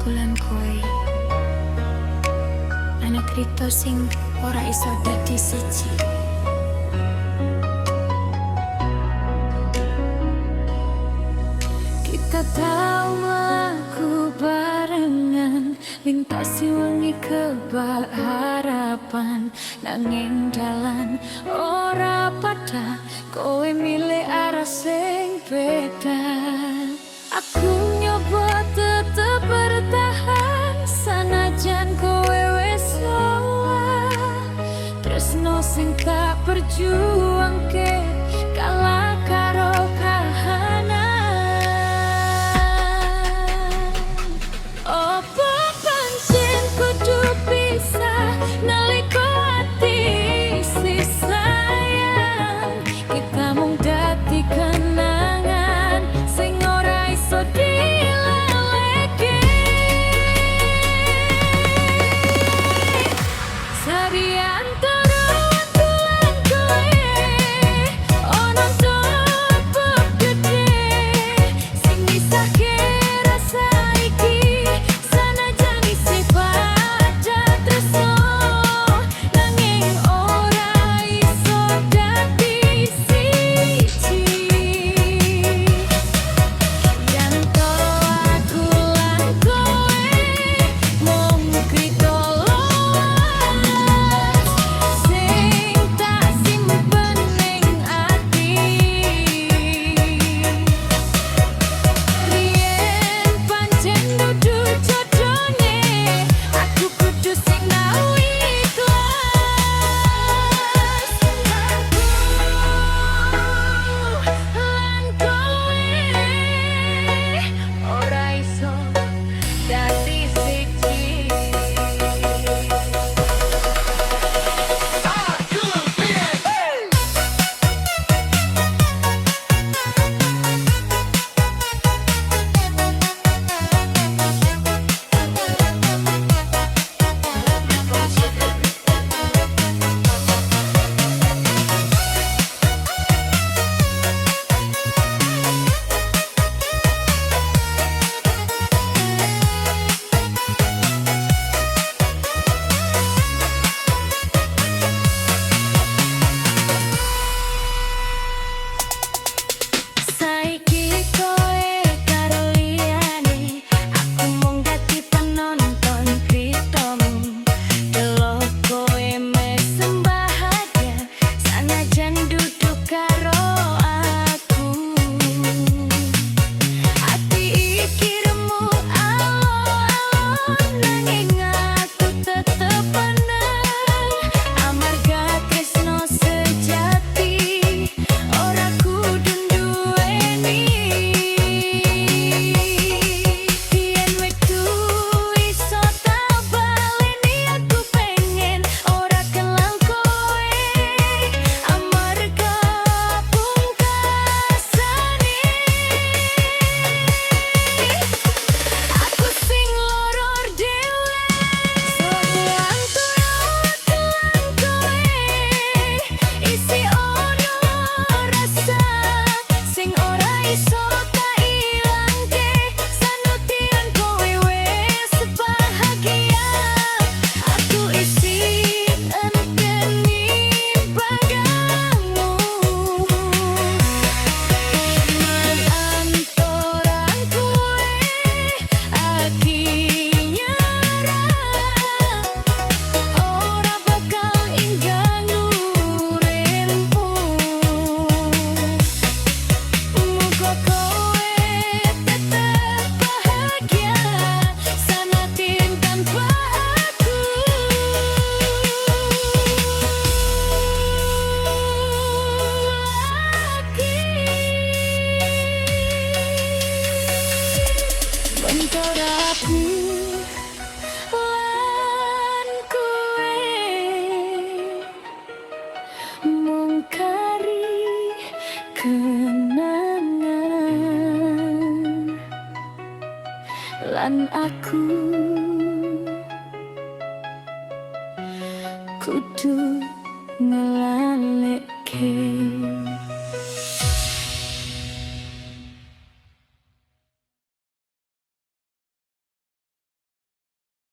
aku lan kowe. Ana krito sing ora iso dadi siji. Kita tahu mlaku barengan, lintasi wengi kebak harapan, nanging dalan ora padha, kowe milih arah sing beda. Aku nyoba tetep bertahan, sanajan kowe wis ora. Tresno sing tak perjuangke kalah karo kahanan. Opo pancen kudu pisah nalika ati isih sayang. Kita mung dadi kenangan sing ora iso dileleke. Sarian lan aku kudu